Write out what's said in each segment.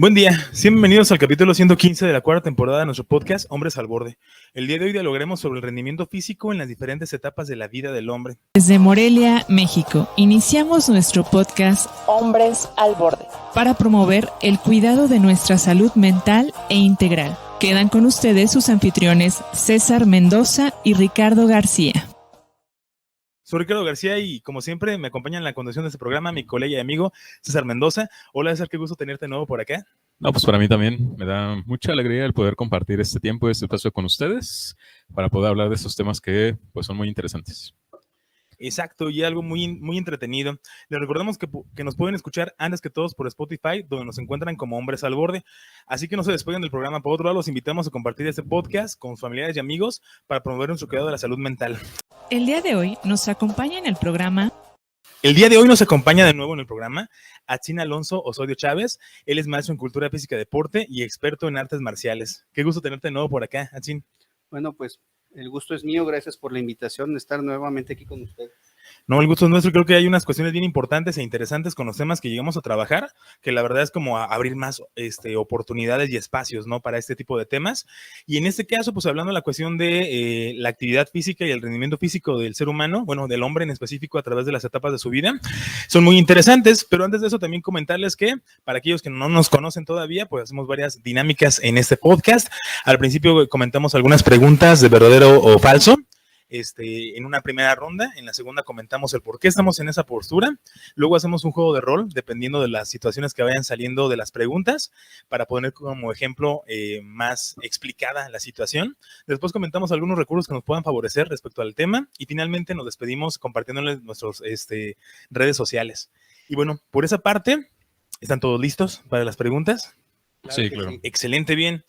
Buen día, bienvenidos al capítulo 115 de la cuarta temporada de nuestro podcast Hombres al Borde. El día de hoy dialogaremos sobre el rendimiento físico en las diferentes etapas de la vida del hombre. Desde Morelia, México, iniciamos nuestro podcast Hombres al Borde para promover el cuidado de nuestra salud mental e integral. Quedan con ustedes sus anfitriones César Mendoza y Ricardo García. Soy Ricardo García y como siempre me acompaña en la conducción de este programa mi colega y amigo César Mendoza. Hola César, qué gusto tenerte de nuevo por acá. No, pues para mí también me da mucha alegría el poder compartir este tiempo y este espacio con ustedes para poder hablar de estos temas que pues son muy interesantes. Exacto, y algo muy entretenido. Les recordamos que nos pueden escuchar antes que todos por Spotify, donde nos encuentran como Hombres al Borde. Así que no se despeguen del programa. Por otro lado, los invitamos a compartir este podcast con sus familiares y amigos para promover nuestro cuidado de la salud mental. El día de hoy nos acompaña en el programa... El día de hoy nos acompaña de nuevo en el programa Atzin Alonso Osorio Chávez. Él es maestro en cultura física y deporte y experto en artes marciales. Qué gusto tenerte de nuevo por acá, Atzin. Bueno, pues el gusto es mío. Gracias por la invitación de estar nuevamente aquí con ustedes. No, el gusto es nuestro. Creo que hay unas cuestiones bien importantes e interesantes con los temas que llegamos a trabajar, que la verdad es como abrir más oportunidades y espacios, ¿no? Para este tipo de temas. Y en este caso, pues hablando de la cuestión de la actividad física y el rendimiento físico del ser humano, bueno, del hombre en específico a través de las etapas de su vida, son muy interesantes. Pero antes de eso, también comentarles que para aquellos que no nos conocen todavía, pues hacemos varias dinámicas en este podcast. Al principio comentamos algunas preguntas de verdadero o falso. En una primera ronda, en la segunda comentamos el por qué estamos en esa postura, luego hacemos un juego de rol dependiendo de las situaciones que vayan saliendo de las preguntas para poner como ejemplo más explicada la situación, después comentamos algunos recursos que nos puedan favorecer respecto al tema y finalmente nos despedimos compartiéndoles nuestras redes sociales. Y bueno, por esa parte, ¿están todos listos para las preguntas? Sí, claro. Sí. Excelente, bien.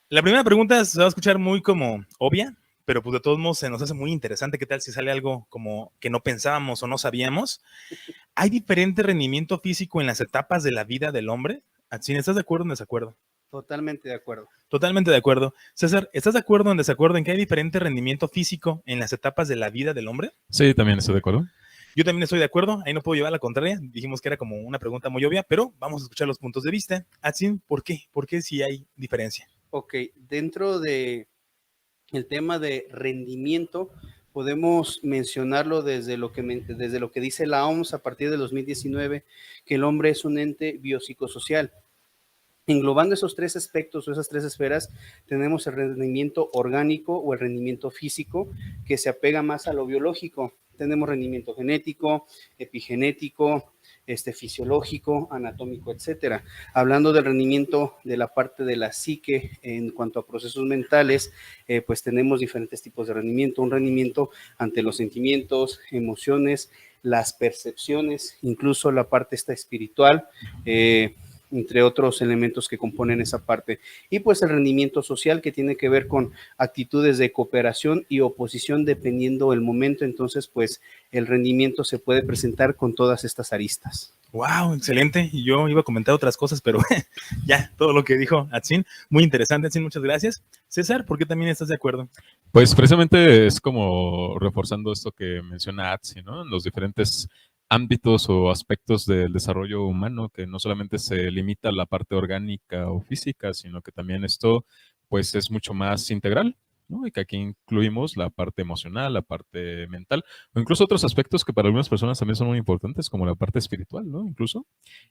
La primera pregunta se va a escuchar muy como obvia, pero pues de todos modos se nos hace muy interesante. ¿Qué tal si sale algo como que no pensábamos o no sabíamos? ¿Hay diferente rendimiento físico en las etapas de la vida del hombre? Atzin, ¿estás de acuerdo o en desacuerdo? Totalmente de acuerdo. Totalmente de acuerdo. César, ¿estás de acuerdo o en desacuerdo en que hay diferente rendimiento físico en las etapas de la vida del hombre? Sí, también estoy de acuerdo. Yo también estoy de acuerdo, ahí no puedo llevar la contraria, dijimos que era como una pregunta muy obvia, pero vamos a escuchar los puntos de vista. Atzin, ¿por qué? ¿Por qué sí hay diferencia? Ok, dentro de el tema de rendimiento, podemos mencionarlo desde lo que dice la OMS a partir de 2019, que el hombre es un ente biopsicosocial. Englobando esos tres aspectos o esas tres esferas, tenemos el rendimiento orgánico o el rendimiento físico, que se apega más a lo biológico. Tenemos rendimiento genético, epigenético, fisiológico, anatómico, etcétera. Hablando del rendimiento de la parte de la psique en cuanto a procesos mentales, pues tenemos diferentes tipos de rendimiento. Un rendimiento ante los sentimientos, emociones, las percepciones, incluso la parte espiritual, entre otros elementos que componen esa parte. Y pues el rendimiento social, que tiene que ver con actitudes de cooperación y oposición dependiendo del momento. Entonces, pues el rendimiento se puede presentar con todas estas aristas. Wow, excelente. Y yo iba a comentar otras cosas, pero ya, todo lo que dijo Atzin, muy interesante, Atzin, muchas gracias. César, ¿por qué también estás de acuerdo? Pues precisamente es como reforzando esto que menciona Atsi, ¿no? En los diferentes ámbitos o aspectos del desarrollo humano, que no solamente se limita a la parte orgánica o física, sino que también esto pues es mucho más integral, ¿no? Y que aquí incluimos la parte emocional, la parte mental, o incluso otros aspectos que para algunas personas también son muy importantes, como la parte espiritual, ¿no? Incluso,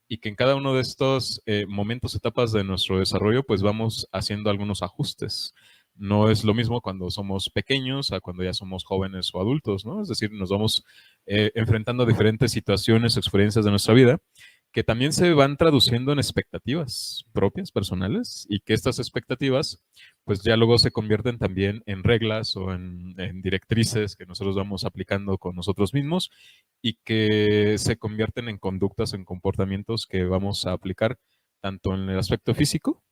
y que en cada uno de estos momentos, etapas de nuestro desarrollo, pues vamos haciendo algunos ajustes. No es lo mismo cuando somos pequeños a cuando ya somos jóvenes o adultos, ¿no? Es decir, nos vamos enfrentando a diferentes situaciones o experiencias de nuestra vida que también se van traduciendo en expectativas propias, personales, y que estas expectativas, pues ya luego se convierten también en reglas o en directrices que nosotros vamos aplicando con nosotros mismos y que se convierten en conductas, en comportamientos que vamos a aplicar tanto en el aspecto físico,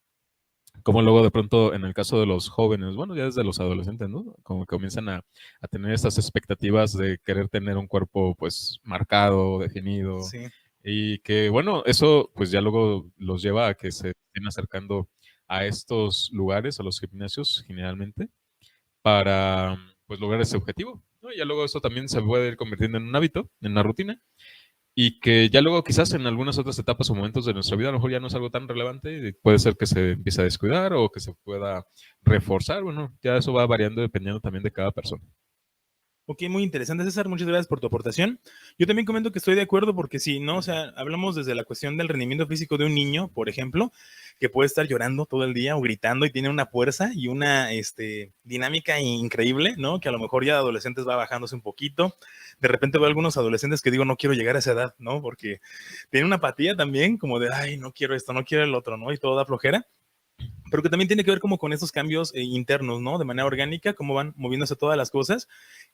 como luego de pronto en el caso de los jóvenes, bueno, ya desde los adolescentes, ¿no? Como que comienzan a tener estas expectativas de querer tener un cuerpo pues marcado, definido, Sí. y que bueno, eso pues ya luego los lleva a que se estén acercando a estos lugares, a los gimnasios generalmente, para pues lograr ese objetivo, ¿no? Y ya luego eso también se puede ir convirtiendo en un hábito, en una rutina, y que ya luego quizás en algunas otras etapas o momentos de nuestra vida a lo mejor ya no es algo tan relevante y puede ser que se empiece a descuidar o que se pueda reforzar. Bueno, ya eso va variando dependiendo también de cada persona. Ok, muy interesante, César. Muchas gracias por tu aportación. Yo también comento que estoy de acuerdo porque si no, o sea, hablamos desde la cuestión del rendimiento físico de un niño, por ejemplo, que puede estar llorando todo el día o gritando y tiene una fuerza y una dinámica increíble, ¿no? Que a lo mejor ya de adolescentes va bajándose un poquito. De repente veo algunos adolescentes que digo, no quiero llegar a esa edad, ¿no? Porque tiene una apatía también, como de, ay, no quiero esto, no quiero el otro, ¿no? Y todo da flojera. Pero que también tiene que ver como con esos cambios internos, ¿no? De manera orgánica, cómo van moviéndose todas las cosas.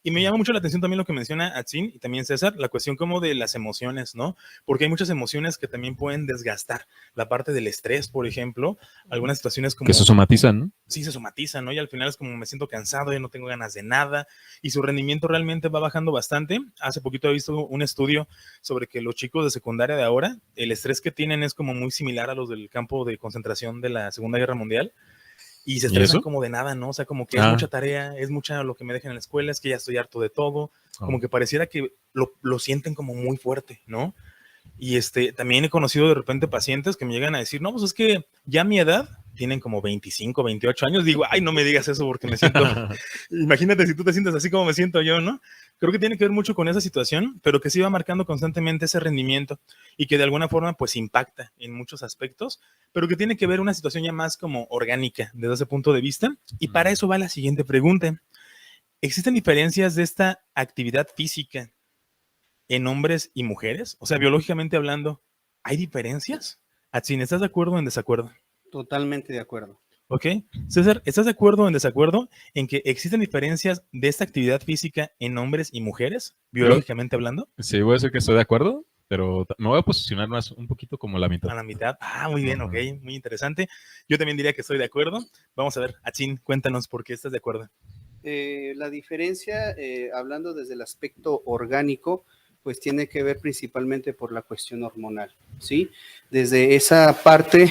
Y me llama mucho la atención también lo que menciona Atzin y también César, la cuestión como de las emociones, ¿no? Porque hay muchas emociones que también pueden desgastar. La parte del estrés, por ejemplo, algunas situaciones como... Que se somatizan, ¿no? Sí, se somatizan, ¿no? Y al final es como me siento cansado, ya no tengo ganas de nada y su rendimiento realmente va bajando bastante. Hace poquito he visto un estudio sobre que los chicos de secundaria de ahora, el estrés que tienen es como muy similar a los del campo de concentración de la Segunda Guerra Mundial y se estresan como de nada, ¿no? O sea, como que es mucha tarea, es mucha lo que me dejan en la escuela, es que ya estoy harto de todo, como que pareciera que lo sienten como muy fuerte, ¿no? Y también he conocido de repente pacientes que me llegan a decir, no, pues es que ya a mi edad tienen como 25, 28 años. Digo, ay, no me digas eso porque me siento, imagínate si tú te sientes así como me siento yo, ¿no? Creo que tiene que ver mucho con esa situación, pero que sí va marcando constantemente ese rendimiento y que de alguna forma pues impacta en muchos aspectos, pero que tiene que ver una situación ya más como orgánica desde ese punto de vista. Y para eso va la siguiente pregunta. ¿Existen diferencias de esta actividad física en hombres y mujeres? O sea, biológicamente hablando, ¿hay diferencias? Atsin, ¿estás de acuerdo o en desacuerdo? Totalmente de acuerdo. Ok. César, ¿estás de acuerdo o en desacuerdo en que existen diferencias de esta actividad física en hombres y mujeres, biológicamente hablando? Sí, voy a decir que estoy de acuerdo, pero me voy a posicionar más un poquito como la mitad. A la mitad. Ah, muy bien, ok, muy interesante. Yo también diría que estoy de acuerdo. Vamos a ver, Atsin, cuéntanos por qué estás de acuerdo. La diferencia, hablando desde el aspecto orgánico, pues tiene que ver principalmente por la cuestión hormonal, ¿sí? Desde esa parte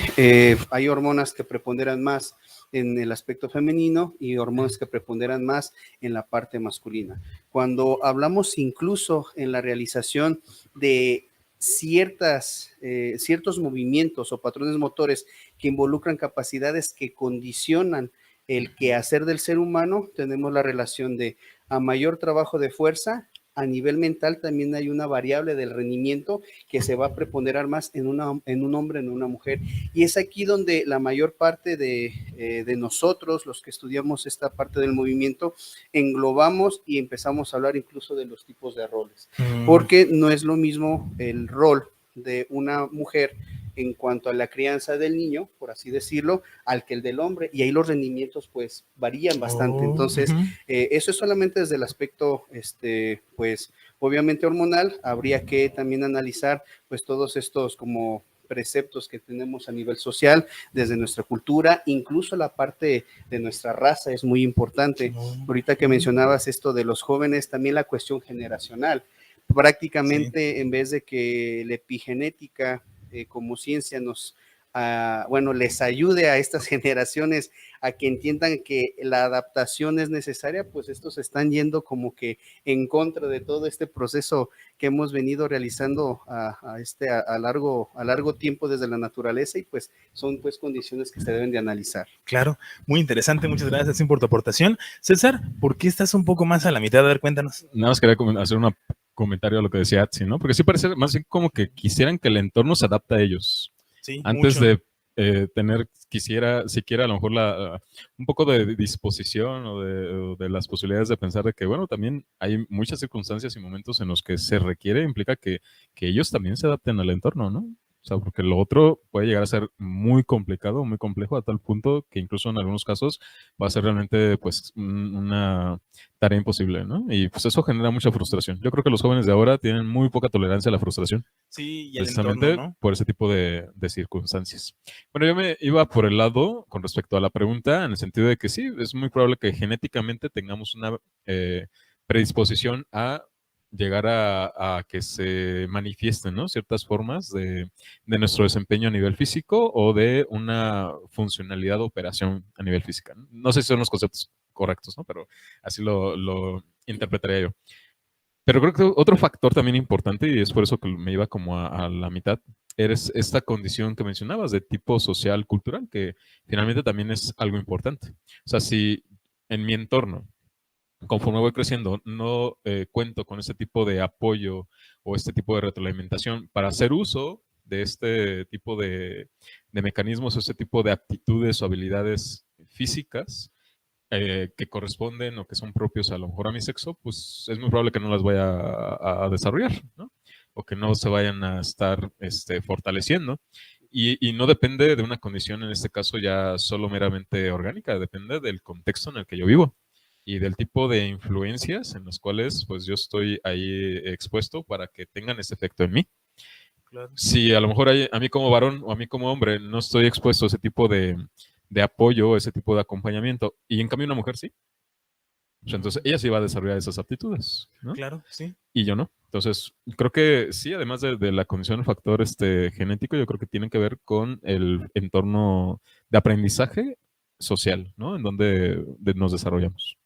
hay hormonas que preponderan más en el aspecto femenino y hormonas que preponderan más en la parte masculina. Cuando hablamos incluso en la realización de ciertos movimientos o patrones motores que involucran capacidades que condicionan el quehacer del ser humano, tenemos la relación de a mayor trabajo de fuerza, a nivel mental también hay una variable del rendimiento que se va a preponderar más en un hombre, en una mujer. Y es aquí donde la mayor parte de nosotros, los que estudiamos esta parte del movimiento, englobamos y empezamos a hablar incluso de los tipos de roles. Porque no es lo mismo el rol de una mujer en cuanto a la crianza del niño, por así decirlo, al que el del hombre, y ahí los rendimientos pues varían bastante. Entonces, eso es solamente desde el aspecto, pues obviamente hormonal. Habría que también analizar pues todos estos como preceptos que tenemos a nivel social, desde nuestra cultura, incluso la parte de nuestra raza es muy importante. Ahorita que mencionabas esto de los jóvenes, también la cuestión generacional. Prácticamente en vez de que la epigenética como ciencia les ayude a estas generaciones a que entiendan que la adaptación es necesaria, pues estos están yendo como que en contra de todo este proceso que hemos venido realizando a largo tiempo desde la naturaleza, y pues son pues condiciones que se deben de analizar. Claro, muy interesante, muchas gracias por tu aportación. César, ¿por qué estás un poco más a la mitad? A ver, cuéntanos. Nada más quería hacer un comentario a lo que decía Atsi, ¿no? Porque sí parece más bien como que quisieran que el entorno se adapte a ellos. Sí, antes mucho. De tener, siquiera a lo mejor un poco de disposición o de las posibilidades de pensar de que, bueno, también hay muchas circunstancias y momentos en los que se requiere, implica que ellos también se adapten al entorno, ¿no? O sea, porque lo otro puede llegar a ser muy complicado, muy complejo, a tal punto que incluso en algunos casos va a ser realmente pues una tarea imposible, ¿no? Y pues eso genera mucha frustración. Yo creo que los jóvenes de ahora tienen muy poca tolerancia a la frustración. Sí, y el precisamente entorno, ¿no? Por ese tipo de circunstancias. Bueno, yo me iba por el lado con respecto a la pregunta, en el sentido de que sí, es muy probable que genéticamente tengamos una predisposición a llegar a que se manifiesten, ¿no? Ciertas formas de nuestro desempeño a nivel físico o de una funcionalidad o operación a nivel física. No sé si son los conceptos correctos, ¿no? Pero así lo interpretaría yo. Pero creo que otro factor también importante, y es por eso que me iba como a la mitad, eres esta condición que mencionabas de tipo social, cultural, que finalmente también es algo importante. O sea, si en mi entorno, conforme voy creciendo, no cuento con este tipo de apoyo o este tipo de retroalimentación para hacer uso de este tipo de mecanismos o este tipo de aptitudes o habilidades físicas, que corresponden o que son propios a lo mejor a mi sexo, pues es muy probable que no las vaya a desarrollar, ¿no? O que no se vayan a estar fortaleciendo. Y no depende de una condición, en este caso ya solo meramente orgánica, depende del contexto en el que yo vivo y del tipo de influencias en las cuales pues yo estoy ahí expuesto para que tengan ese efecto en mí. Claro. Si a lo mejor a mí como varón o a mí como hombre no estoy expuesto a ese tipo de apoyo, ese tipo de acompañamiento, y en cambio una mujer sí, o sea, entonces ella sí va a desarrollar esas aptitudes, ¿no? Claro, sí. Y yo no. Entonces, creo que sí, además de la condición del factor genético, yo creo que tiene que ver con el entorno de aprendizaje social, ¿no? En donde nos desarrollamos.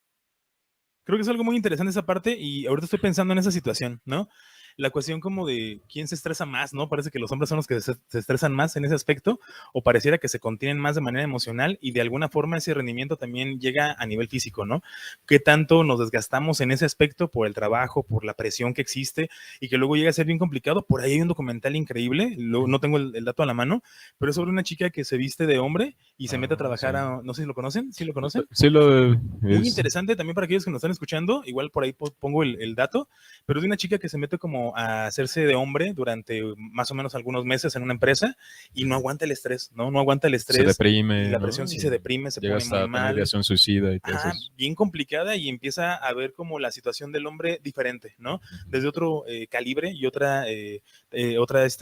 Creo que es algo muy interesante esa parte y ahorita estoy pensando en esa situación, ¿no? La cuestión como de quién se estresa más, ¿no? Parece que los hombres son los que se estresan más en ese aspecto o pareciera que se contienen más de manera emocional y de alguna forma ese rendimiento también llega a nivel físico, ¿no? ¿Qué tanto nos desgastamos en ese aspecto por el trabajo, por la presión que existe y que luego llega a ser bien complicado? Por ahí hay un documental increíble, no tengo el dato a la mano, pero es sobre una chica que se viste de hombre y se mete a trabajar sí. no sé si lo conocen, ¿sí lo conocen? Sí, Muy interesante también para aquellos que nos están escuchando, igual por ahí pongo el dato, pero es de una chica que se mete como a hacerse de hombre durante más o menos algunos meses en una empresa y no aguanta el estrés, ¿no? No aguanta el se estrés deprime, y la ¿no? presión sí se deprime, se Llega pone muy hasta tener mal. ideación suicida y todo Ajá, eso. bien complicada y empieza a ver como la situación del hombre diferente, ¿no? Desde otro calibre y otra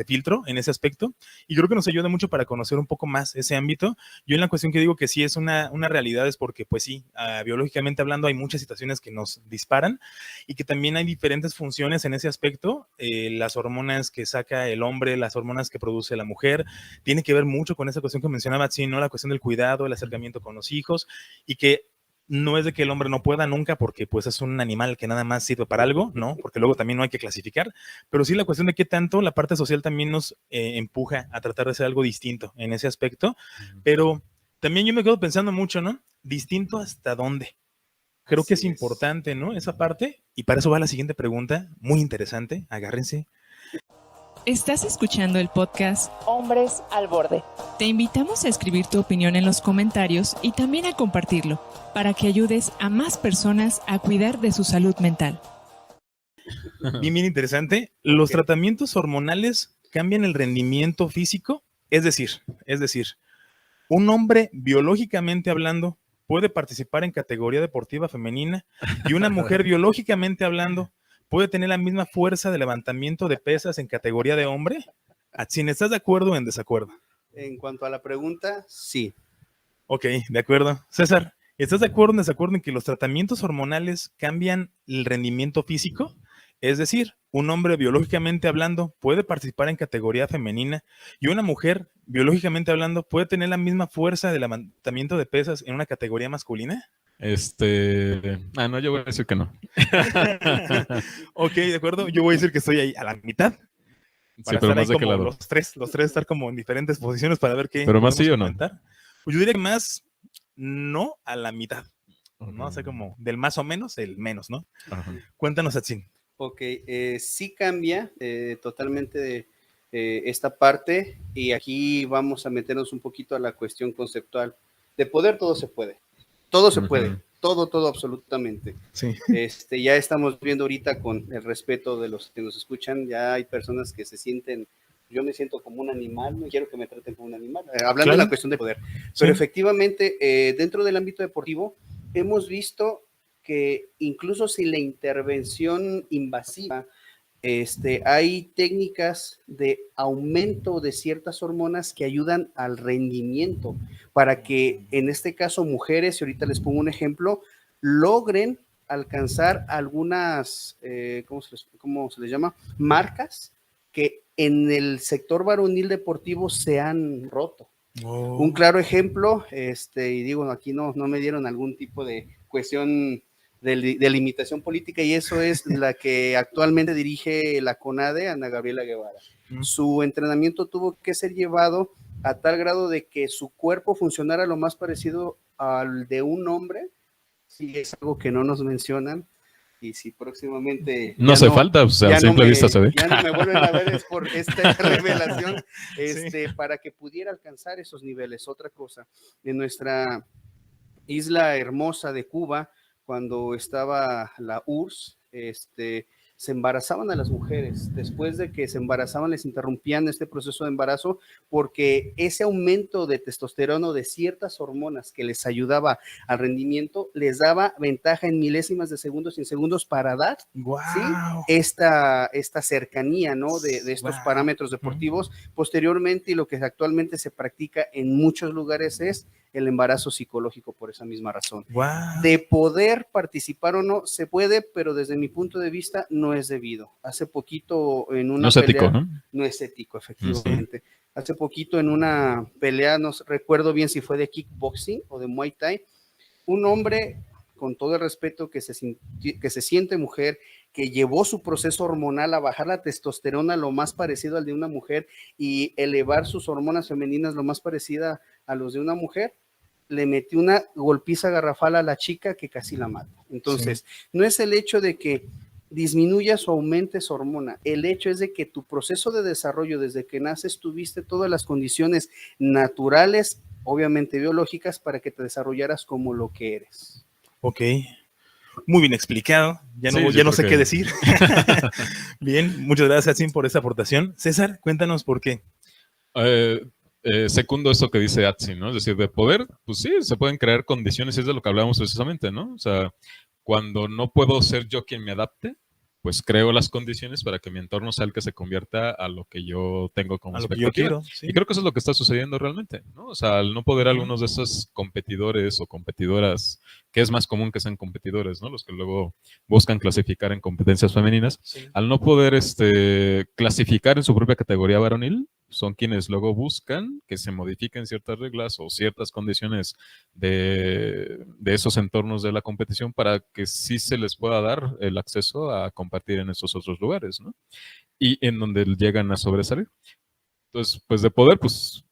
filtro en ese aspecto. Y creo que nos ayuda mucho para conocer un poco más ese ámbito. Yo en la cuestión que digo que sí es una realidad es porque, pues sí, biológicamente hablando hay muchas situaciones que nos disparan y que también hay diferentes funciones en ese aspecto. Las hormonas que saca el hombre, las hormonas que produce la mujer, tiene que ver mucho con esa cuestión que mencionaba, sí, ¿no? La cuestión del cuidado, el acercamiento con los hijos y que no es de que el hombre no pueda nunca porque pues es un animal que nada más sirve para algo, ¿no? Porque luego también no hay que clasificar, pero sí la cuestión de qué tanto la parte social también nos empuja a tratar de hacer algo distinto en ese aspecto, pero también yo me quedo pensando mucho, ¿no? Distinto hasta dónde. Creo que es importante, ¿no? Esa parte, y para eso va la siguiente pregunta, muy interesante, agárrense. Estás escuchando el podcast Hombres al Borde. Te invitamos a escribir tu opinión en los comentarios y también a compartirlo, para que ayudes a más personas a cuidar de su salud mental. Bien interesante. ¿Los tratamientos hormonales cambian el rendimiento físico? Es decir, un hombre biológicamente hablando puede participar en categoría deportiva femenina y una mujer biológicamente hablando puede tener la misma fuerza de levantamiento de pesas en categoría de hombre. ¿Sin estás de acuerdo o en desacuerdo? En cuanto a la pregunta, sí. Ok, de acuerdo. César, ¿estás de acuerdo o en desacuerdo en que los tratamientos hormonales cambian el rendimiento físico? Es decir, un hombre biológicamente hablando puede participar en categoría femenina y una mujer biológicamente hablando puede tener la misma fuerza de levantamiento de pesas en una categoría masculina. No, yo voy a decir que no. Ok, de acuerdo. Yo voy a decir que estoy ahí a la mitad. Para Sí, pero estar más ahí de qué como lado. los tres estar como en diferentes posiciones para ver qué ¿Pero más podemos sí o no? comentar. Pues yo diría que más no a la mitad. ¿No? O sea, como del más o menos, el menos, ¿no? Ajá. Cuéntanos, Atsin. Ok, sí cambia totalmente esta parte y aquí vamos a meternos un poquito a la cuestión conceptual. De poder todo se puede. Todo se puede. Todo absolutamente. Sí. Ya estamos viendo ahorita con el respeto de los que nos escuchan, ya hay personas que se sienten, yo me siento como un animal, no quiero que me traten como un animal, hablando de la cuestión de poder. Pero efectivamente, dentro del ámbito deportivo, hemos visto que incluso sin la intervención invasiva, hay técnicas de aumento de ciertas hormonas que ayudan al rendimiento para que, en este caso, mujeres, y ahorita les pongo un ejemplo, logren alcanzar algunas, ¿cómo se les llama? Marcas que en el sector varonil deportivo se han roto. Un claro ejemplo, y digo, aquí no me dieron algún tipo de cuestión de limitación política, y eso es la que actualmente dirige la CONADE, Ana Gabriela Guevara. Su entrenamiento tuvo que ser llevado a tal grado de que su cuerpo funcionara lo más parecido al de un hombre. Sí, es algo que no nos mencionan, y si próximamente no hace falta, o sea, a simple vista se ve. Ya no me vuelven a ver, es por esta revelación, Sí. para que pudiera alcanzar esos niveles. Otra cosa, en nuestra isla hermosa de Cuba, cuando estaba la URSS, se embarazaban a las mujeres. Después de que se embarazaban, les interrumpían este proceso de embarazo, porque ese aumento de testosterona o de ciertas hormonas que les ayudaba al rendimiento les daba ventaja en milésimas de segundos y en segundos para dar, Wow. ¿sí?, esta cercanía, ¿no?, de estos parámetros deportivos. Posteriormente, y lo que actualmente se practica en muchos lugares, es el embarazo psicológico por esa misma razón. Wow. De poder participar o no, se puede, pero desde mi punto de vista no es debido. Hace poquito en una no es pelea, ético, ¿no? No es ético, efectivamente. Hace poquito en una pelea, no recuerdo bien si fue de kickboxing o de Muay Thai, un hombre, con todo el respeto, que se siente mujer, que llevó su proceso hormonal a bajar la testosterona lo más parecido al de una mujer y elevar sus hormonas femeninas lo más parecida a los de una mujer, le metió una golpiza garrafal a la chica que casi la mata. Entonces, no es el hecho de que disminuyas o aumentes hormona, el hecho es de que tu proceso de desarrollo desde que naces tuviste todas las condiciones naturales, obviamente biológicas, para que te desarrollaras como lo que eres. Ok, muy bien explicado, ya no sé qué decir. Bien, muchas gracias, Atsin, por esa aportación. César, cuéntanos por qué. Secundo esto que dice Atsin, ¿no? Es decir, de poder, pues sí, se pueden crear condiciones, y es de lo que hablábamos precisamente, ¿no? O sea, cuando no puedo ser yo quien me adapte, pues creo las condiciones para que mi entorno sea el que se convierta a lo que yo tengo como expectativa. Quiero, sí. Y creo que eso es lo que está sucediendo realmente, ¿no? O sea, al no poder algunos de esos competidores o competidoras, que es más común que sean competidores, ¿no? Los que luego buscan clasificar en competencias femeninas, al no poder clasificar en su propia categoría varonil, son quienes luego buscan que se modifiquen ciertas reglas o ciertas condiciones de esos entornos de la competición para que sí se les pueda dar el acceso a compartir en estos otros lugares, ¿no? Y en donde llegan a sobresalir. Entonces, pues de poder, pues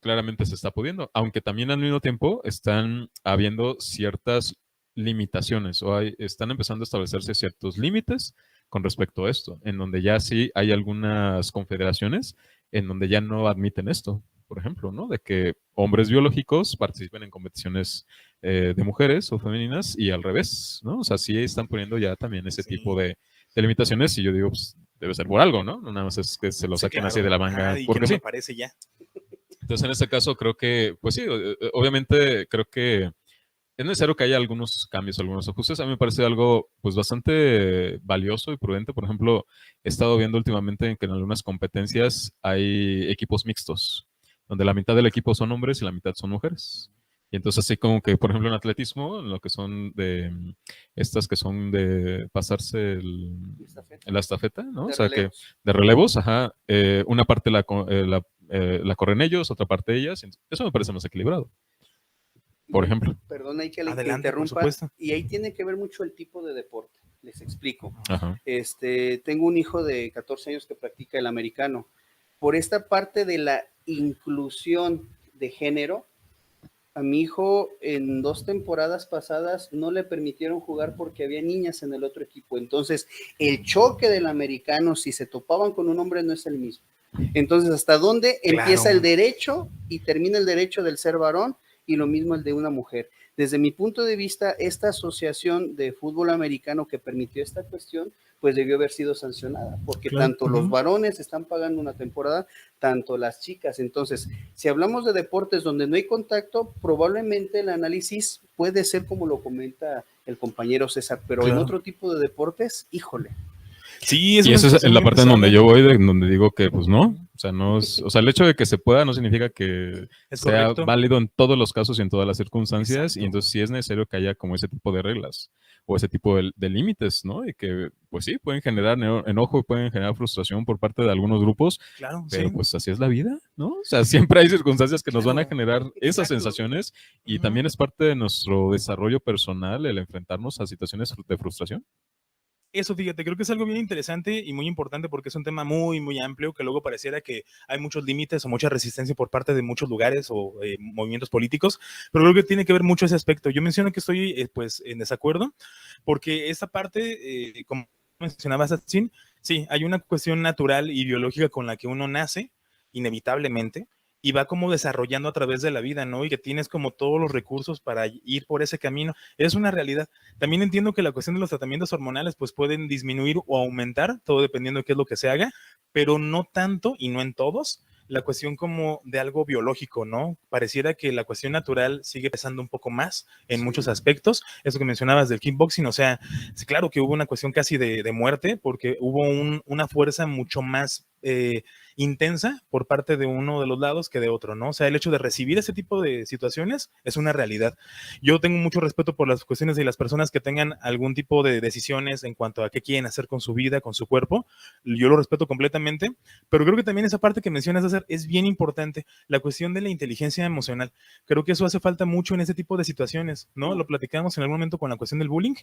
claramente se está pudiendo, aunque también al mismo tiempo están habiendo ciertas limitaciones o están empezando a establecerse ciertos límites con respecto a esto, en donde ya sí hay algunas confederaciones en donde ya no admiten esto, por ejemplo, ¿no? De que hombres biológicos participen en competiciones de mujeres o femeninas y al revés, ¿no? O sea, sí están poniendo ya también ese tipo de limitaciones y yo digo, pues debe ser por algo, ¿no? No nada más es que se lo saquen así de la manga. Porque no me parece ya. Entonces, en este caso, creo que, pues sí, obviamente creo que es necesario que haya algunos cambios, algunos ajustes. A mí me parece algo pues bastante valioso y prudente. Por ejemplo, he estado viendo últimamente que en algunas competencias hay equipos mixtos, donde la mitad del equipo son hombres y la mitad son mujeres. Y entonces así como que, por ejemplo, en atletismo, en lo que son de estas que son de pasarse la estafeta, ¿no? O sea, relevos. Que de relevos, ajá, una parte la corren ellos, otra parte ellas. Eso me parece más equilibrado. Por ejemplo. Perdón, hay que interrumpa. Y ahí tiene que ver mucho el tipo de deporte. Les explico. Ajá. Tengo un hijo de 14 años que practica el americano. Por esta parte de la inclusión de género, a mi hijo en 2 temporadas pasadas no le permitieron jugar porque había niñas en el otro equipo. Entonces, el choque del americano, si se topaban con un hombre, no es el mismo. Entonces, ¿hasta dónde empieza el derecho y termina el derecho del ser varón? Y lo mismo el de una mujer. Desde mi punto de vista, esta asociación de fútbol americano que permitió esta cuestión, pues debió haber sido sancionada, porque tanto los varones están pagando una temporada, tanto las chicas. Entonces, si hablamos de deportes donde no hay contacto, probablemente el análisis puede ser como lo comenta el compañero César, pero en otro tipo de deportes, híjole. Sí, Y una eso es situación la muy parte en donde pesada. yo voy, en donde digo que pues no, o sea, no es, o sea, el hecho de que se pueda no significa que Es sea correcto. válido en todos los casos y en todas las circunstancias, y Exacto. entonces sí es necesario que haya como ese tipo de reglas o ese tipo de límites, ¿no? Y que, pues sí, pueden generar enojo y pueden generar frustración por parte de algunos grupos, Claro, pero sí. pues así es la vida, ¿no? O sea, siempre hay circunstancias que nos van a Claro. generar esas Exacto. sensaciones y Ujú. también es parte de nuestro desarrollo personal el enfrentarnos a situaciones de frustración. Eso, fíjate, creo que es algo bien interesante y muy importante porque es un tema muy, muy amplio que luego pareciera que hay muchos límites o mucha resistencia por parte de muchos lugares o movimientos políticos, pero creo que tiene que ver mucho ese aspecto. Yo menciono que estoy pues en desacuerdo porque esta parte, como mencionabas, Atsin, sí, hay una cuestión natural y biológica con la que uno nace, inevitablemente, y va como desarrollando a través de la vida, ¿no? Y que tienes como todos los recursos para ir por ese camino. Es una realidad. También entiendo que la cuestión de los tratamientos hormonales pues pueden disminuir o aumentar, todo dependiendo de qué es lo que se haga, pero no tanto y no en todos, la cuestión como de algo biológico, ¿no? Pareciera que la cuestión natural sigue pesando un poco más en muchos aspectos. Eso que mencionabas del kickboxing, o sea, sí, claro que hubo una cuestión casi de muerte porque hubo una fuerza mucho más intensa por parte de uno de los lados que de otro, ¿no? O sea, el hecho de recibir ese tipo de situaciones es una realidad. Yo tengo mucho respeto por las cuestiones de las personas que tengan algún tipo de decisiones en cuanto a qué quieren hacer con su vida, con su cuerpo. Yo lo respeto completamente, pero creo que también esa parte que mencionas, César, es bien importante, la cuestión de la inteligencia emocional. Creo que eso hace falta mucho en ese tipo de situaciones, ¿no? Lo platicamos en algún momento con la cuestión del bullying.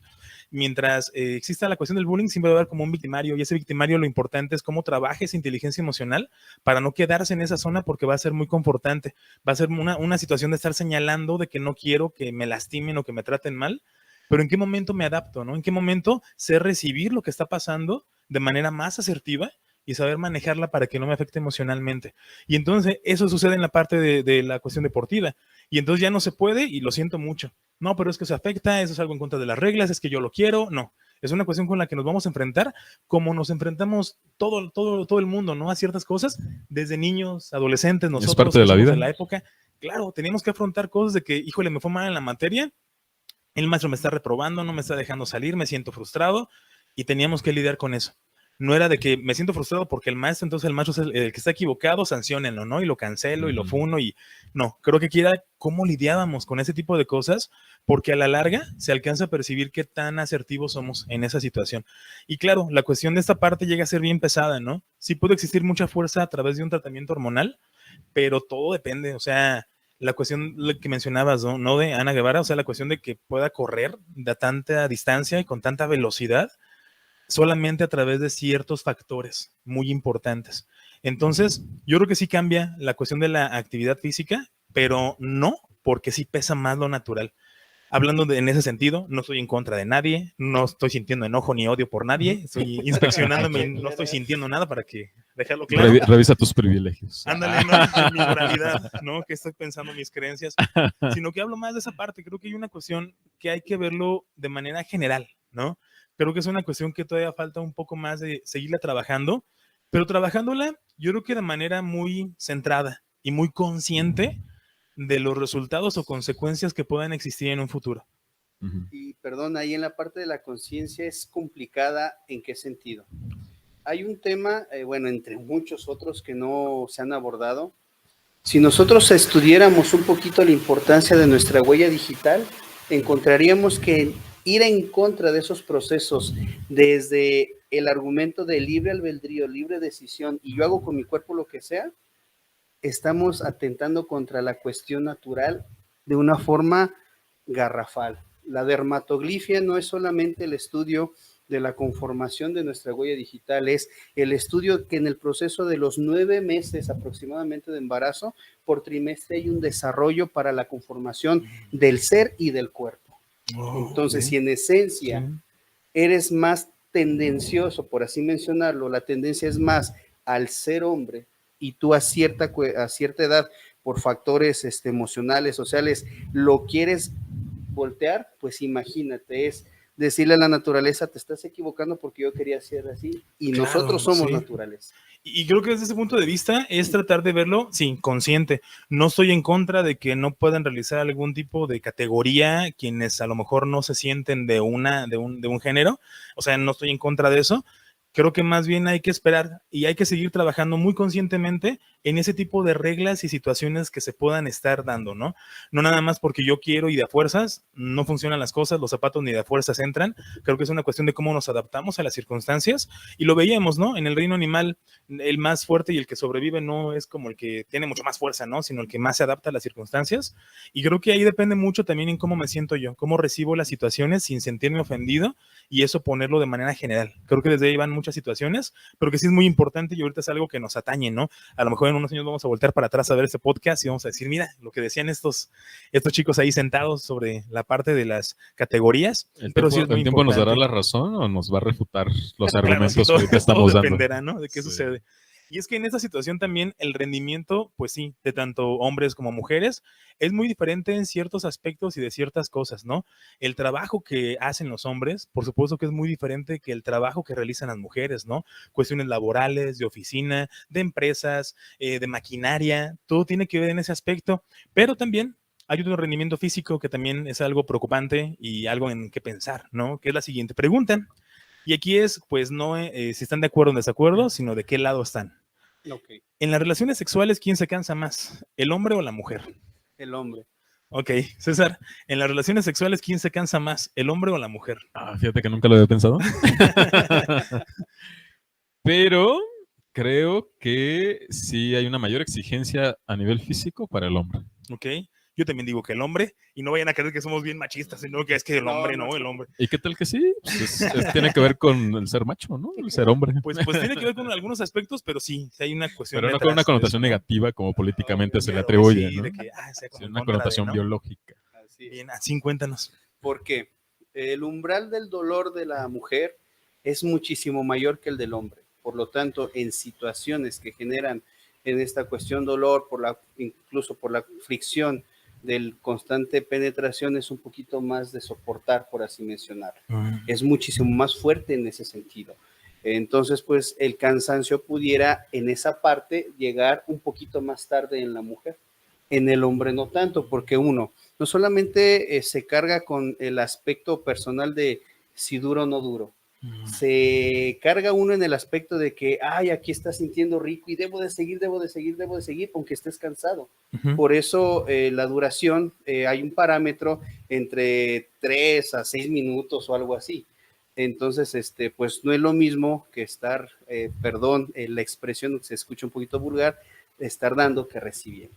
Mientras exista la cuestión del bullying, siempre va a haber como un victimario y ese victimario lo importante es cómo trabaje esa inteligencia emocional para no quedarse en esa zona porque va a ser muy confortante. Va a ser una situación de estar señalando de que no quiero que me lastimen o que me traten mal, pero en qué momento me adapto, ¿no? En qué momento sé recibir lo que está pasando de manera más asertiva y saber manejarla para que no me afecte emocionalmente. Y entonces eso sucede en la parte de la cuestión deportiva. Y entonces ya no se puede y lo siento mucho. No, pero es que se afecta, eso es algo en contra de las reglas, es que yo lo quiero. No, es una cuestión con la que nos vamos a enfrentar como nos enfrentamos todo el mundo, ¿no? A ciertas cosas, desde niños, adolescentes, Es nosotros parte de que la somos vida. de la época. Claro, teníamos que afrontar cosas de que, híjole, me fue mal en la materia, el maestro me está reprobando, no me está dejando salir, me siento frustrado y teníamos que lidiar con eso. No era de que me siento frustrado porque el maestro, entonces el maestro es el que está equivocado, sanciónenlo, ¿no? Y lo cancelo y lo funo y no, creo que aquí era cómo lidiábamos con ese tipo de cosas, porque a la larga se alcanza a percibir qué tan asertivos somos en esa situación. Y claro, la cuestión de esta parte llega a ser bien pesada, ¿no? Sí puede existir mucha fuerza a través de un tratamiento hormonal, pero todo depende, o sea, la cuestión que mencionabas, ¿no? ¿No? De Ana Guevara, o sea, la cuestión de que pueda correr de tanta distancia y con tanta velocidad solamente a través de ciertos factores muy importantes. Entonces, yo creo que sí cambia la cuestión de la actividad física, pero no porque sí pesa más lo natural. Hablando en ese sentido, no estoy en contra de nadie, no estoy sintiendo enojo ni odio por nadie, estoy inspeccionándome y no estoy sintiendo nada para que dejarlo claro. Revisa tus privilegios. Ándale, ¿no? En mi moralidad, ¿no? Que estoy pensando mis creencias, sino que hablo más de esa parte. Creo que hay una cuestión que hay que verlo de manera general, ¿no? Creo que es una cuestión que todavía falta un poco más de seguirla trabajando, pero trabajándola, yo creo que de manera muy centrada y muy consciente de los resultados o consecuencias que puedan existir en un futuro. Y perdón, ahí en la parte de la conciencia es complicada. ¿En qué sentido? Hay un tema, bueno, entre muchos otros que no se han abordado. Si nosotros estudiáramos un poquito la importancia de nuestra huella digital, encontraríamos que ir en contra de esos procesos, desde el argumento de libre albedrío, libre decisión, y yo hago con mi cuerpo lo que sea, estamos atentando contra la cuestión natural de una forma garrafal. La dermatoglifia no es solamente el estudio de la conformación de nuestra huella digital, es el estudio que en el proceso de los 9 meses aproximadamente de embarazo, por trimestre hay un desarrollo para la conformación del ser y del cuerpo. Entonces, si en esencia eres más tendencioso, por así mencionarlo, la tendencia es más al ser hombre y tú a cierta edad, por factores emocionales, sociales, lo quieres voltear, pues imagínate, es decirle a la naturaleza, te estás equivocando porque yo quería ser así y Claro, nosotros somos sí. naturales. Y creo que desde ese punto de vista es tratar de verlo, sí, consciente. No estoy en contra de que no puedan realizar algún tipo de categoría quienes a lo mejor no se sienten de un género. O sea, no estoy en contra de eso. Creo que más bien hay que esperar y hay que seguir trabajando muy conscientemente en ese tipo de reglas y situaciones que se puedan estar dando, ¿no? No nada más porque yo quiero y de a fuerzas no funcionan las cosas, los zapatos ni de a fuerzas entran. Creo que es una cuestión de cómo nos adaptamos a las circunstancias y lo veíamos, ¿no? En el reino animal, el más fuerte y el que sobrevive no es como el que tiene mucho más fuerza, ¿no? Sino el que más se adapta a las circunstancias. Y creo que ahí depende mucho también en cómo me siento yo, cómo recibo las situaciones sin sentirme ofendido y eso ponerlo de manera general. Creo que desde ahí van muchas situaciones, pero que sí es muy importante y ahorita es algo que nos atañe, ¿no? A lo mejor en unos años vamos a voltear para atrás a ver este podcast y vamos a decir, mira, lo que decían estos chicos ahí sentados sobre la parte de las categorías. Pero sí es muy tiempo importante. ¿Nos dará la razón o nos va a refutar los argumentos claro, sí, que estamos todo dando? Dependerá, ¿no? De qué sucede. Y es que en esta situación también el rendimiento, pues sí, de tanto hombres como mujeres, es muy diferente en ciertos aspectos y de ciertas cosas, ¿no? El trabajo que hacen los hombres, por supuesto que es muy diferente que el trabajo que realizan las mujeres, ¿no? Cuestiones laborales, de oficina, de empresas, de maquinaria, todo tiene que ver en ese aspecto, pero también hay otro rendimiento físico que también es algo preocupante y algo en que pensar, ¿no? Que es la siguiente pregunta. Y aquí es, pues, no si están de acuerdo o en desacuerdo, sino de qué lado están. Okay. En las relaciones sexuales, ¿quién se cansa más? ¿El hombre o la mujer? El hombre. Ok, César, en las relaciones sexuales, ¿quién se cansa más? ¿El hombre o la mujer? Fíjate que nunca lo había pensado. Pero creo que sí hay una mayor exigencia a nivel físico para el hombre. Ok. Yo también digo que el hombre, y no vayan a creer que somos bien machistas, sino que es que el hombre, no, el hombre. ¿Y qué tal que sí? Pues tiene que ver con el ser macho, ¿no? El ser hombre. Pues tiene que ver con algunos aspectos, pero sí hay una cuestión. Pero no con una connotación negativa como políticamente se le atribuye, ¿no? De que, sí, una connotación biológica. Así. Bien, así cuéntanos. ¿Por qué? El umbral del dolor de la mujer es muchísimo mayor que el del hombre. Por lo tanto, en situaciones que generan en esta cuestión dolor, incluso por la fricción del constante penetración, es un poquito más de soportar, por así mencionarlo. Es muchísimo más fuerte en ese sentido. Entonces, pues el cansancio pudiera en esa parte llegar un poquito más tarde en la mujer. En el hombre no tanto, porque uno no solamente se carga con el aspecto personal de si duro o no duro, se carga uno en el aspecto de que, aquí estás sintiendo rico y debo de seguir, aunque estés cansado. Por eso la duración, hay un parámetro entre 3 a 6 minutos o algo así. Entonces, pues no es lo mismo que estar, la expresión se escucha un poquito vulgar, estar dando que recibiendo.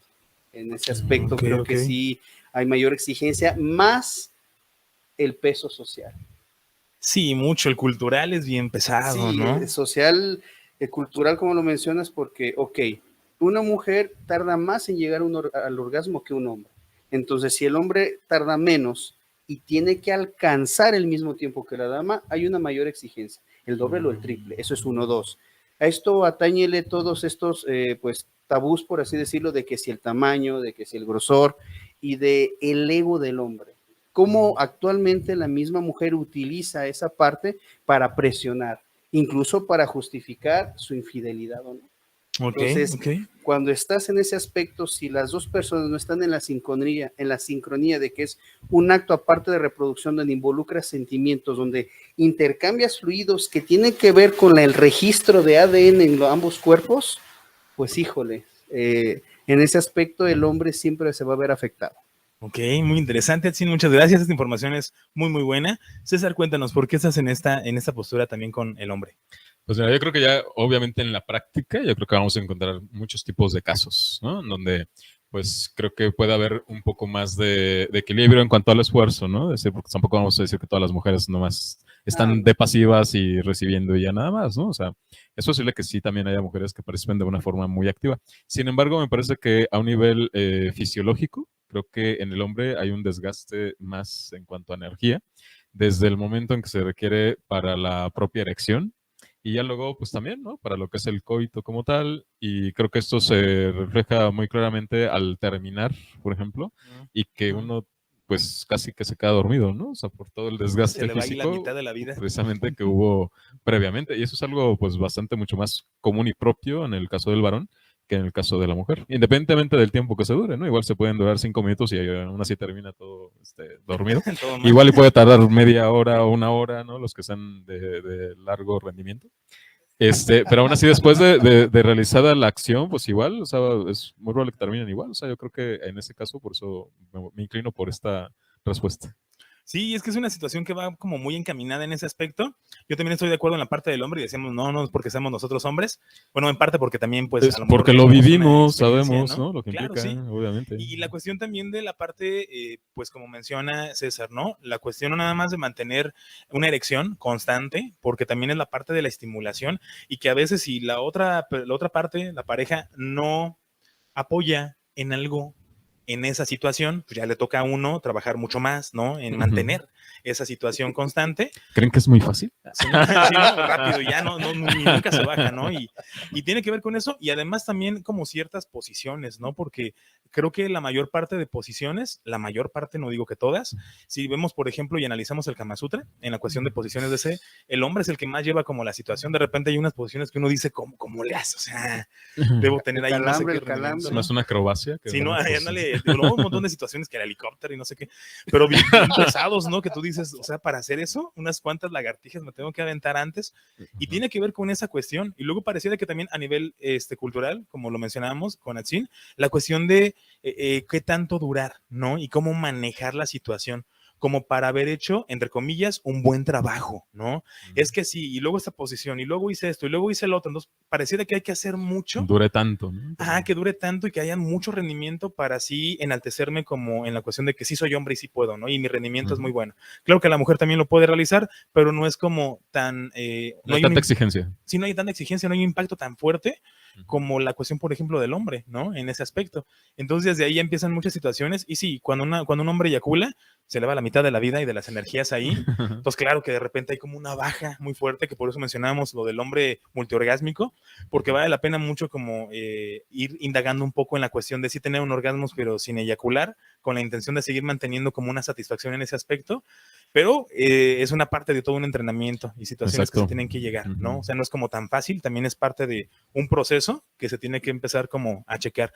En ese aspecto creo que sí hay mayor exigencia, más el peso social. Sí, mucho. El cultural es bien pesado, sí, ¿no? El social, el cultural, como lo mencionas, porque, una mujer tarda más en llegar al orgasmo que un hombre. Entonces, si el hombre tarda menos y tiene que alcanzar el mismo tiempo que la dama, hay una mayor exigencia, el doble o el triple. Eso es 1, 2. A esto atañele todos estos, pues, tabús, por así decirlo, de que si el tamaño, de que si el grosor y de el ego del hombre. Cómo actualmente la misma mujer utiliza esa parte para presionar, incluso para justificar su infidelidad o no. Entonces, cuando estás en ese aspecto, si las dos personas no están en la sincronía de que es un acto aparte de reproducción donde involucra sentimientos, donde intercambias fluidos que tienen que ver con el registro de ADN en ambos cuerpos, pues híjole, en ese aspecto el hombre siempre se va a ver afectado. Ok, muy interesante, Atzin, muchas gracias. Esta información es muy, muy buena. César, cuéntanos, ¿por qué estás en esta postura también con el hombre? Pues mira, yo creo que ya, obviamente, en la práctica, yo creo que vamos a encontrar muchos tipos de casos, ¿no? En donde, pues, creo que puede haber un poco más de equilibrio en cuanto al esfuerzo, ¿no? Es decir, porque tampoco vamos a decir que todas las mujeres nomás están de pasivas y recibiendo y ya nada más, ¿no? O sea, es posible que sí también haya mujeres que participen de una forma muy activa. Sin embargo, me parece que a un nivel fisiológico, creo que en el hombre hay un desgaste más en cuanto a energía, desde el momento en que se requiere para la propia erección, y ya luego, pues también, ¿no? Para lo que es el coito como tal, y creo que esto se refleja muy claramente al terminar, por ejemplo, y que uno, pues casi que se queda dormido, ¿no? O sea, por todo el desgaste físico, la mitad de la vida. Precisamente que hubo previamente, y eso es algo, pues, bastante mucho más común y propio en el caso del varón que en el caso de la mujer, independientemente del tiempo que se dure, ¿no? Igual se pueden durar 5 minutos y aún así termina todo dormido. Igual y puede tardar media hora o 1 hora, ¿no? Los que sean de largo rendimiento. Pero aún así, después de realizada la acción, pues igual, o sea, es muy probable que terminen igual. O sea, yo creo que en ese caso, por eso me inclino por esta respuesta. Sí, es que es una situación que va como muy encaminada en ese aspecto. Yo también estoy de acuerdo en la parte del hombre y decíamos, no, no es porque seamos nosotros hombres. Bueno, en parte porque también, pues, Es a lo mejor porque lo tenemos una vivimos, experiencia, sabemos, ¿no? ¿no? Lo que Claro, implica, sí. obviamente. Y la cuestión también de la parte, pues como menciona César, ¿no? La cuestión no nada más de mantener una erección constante, porque también es la parte de la estimulación y que a veces si la otra parte, la pareja, no apoya en algo en esa situación, pues ya le toca a uno trabajar mucho más, ¿no? En mantener esa situación constante. ¿Creen que es muy fácil? Si no, si no, rápido, ya ni nunca se baja, ¿no? Y tiene que ver con eso y además también como ciertas posiciones, ¿no? Porque creo que la mayor parte de posiciones, la mayor parte, no digo que todas, si vemos, por ejemplo, y analizamos el Kama Sutra, en la cuestión de posiciones de ese, el hombre es el que más lleva como la situación, de repente hay unas posiciones que uno dice, ¿cómo le hace? O sea, debo tener ahí no sé qué rendimiento, ¿No es una acrobacia? Sí, no, ándale, no, un montón de situaciones que el helicóptero y no sé qué, pero bien, bien pesados, ¿no? Que tú dices, o sea, para hacer eso, unas cuantas lagartijas me tengo que aventar antes, y tiene que ver con esa cuestión. Y luego pareciera que también a nivel cultural, como lo mencionábamos con Atsin, la cuestión de qué tanto durar, ¿no? Y cómo manejar la situación como para haber hecho, entre comillas, un buen trabajo, ¿no? Es que sí, y luego esta posición, y luego hice esto, y luego hice lo otro, entonces pareciera que hay que hacer mucho. Dure tanto, ¿no? Que dure tanto y que haya mucho rendimiento para así enaltecerme como en la cuestión de que sí soy hombre y sí puedo, ¿no? Y mi rendimiento es muy bueno. Claro que la mujer también lo puede realizar, pero no es como tan... no hay tanta exigencia. Sí, no hay tanta exigencia, no hay un impacto tan fuerte como la cuestión, por ejemplo, del hombre, ¿no? En ese aspecto. Entonces, desde ahí ya empiezan muchas situaciones. Y sí, cuando un hombre eyacula, se le va la mitad de la vida y de las energías ahí. Entonces, claro que de repente hay como una baja muy fuerte, que por eso mencionamos lo del hombre multiorgásmico, porque vale la pena mucho como ir indagando un poco en la cuestión de sí tener un orgasmo, pero sin eyacular, con la intención de seguir manteniendo como una satisfacción en ese aspecto. Pero es una parte de todo un entrenamiento y situaciones que se tienen que llegar, ¿no? O sea, no es como tan fácil, también es parte de un proceso que se tiene que empezar como a chequear.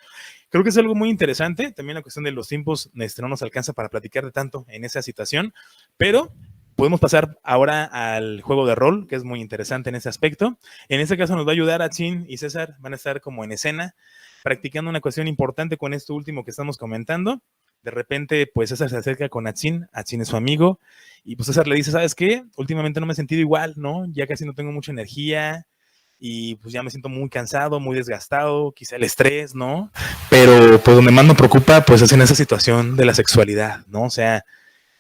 Creo que es algo muy interesante, también la cuestión de los tiempos no nos alcanza para platicar de tanto en esa situación, pero podemos pasar ahora al juego de rol, que es muy interesante en ese aspecto. En este caso nos va a ayudar a Chin y César, van a estar como en escena, practicando una cuestión importante con esto último que estamos comentando. De repente, pues César se acerca con Atsin es su amigo, y pues César le dice, ¿sabes qué? Últimamente no me he sentido igual, ¿no? Ya casi no tengo mucha energía, y pues ya me siento muy cansado, muy desgastado, quizá el estrés, ¿no? Pero pues donde más me preocupa, pues es en esa situación de la sexualidad, ¿no? O sea,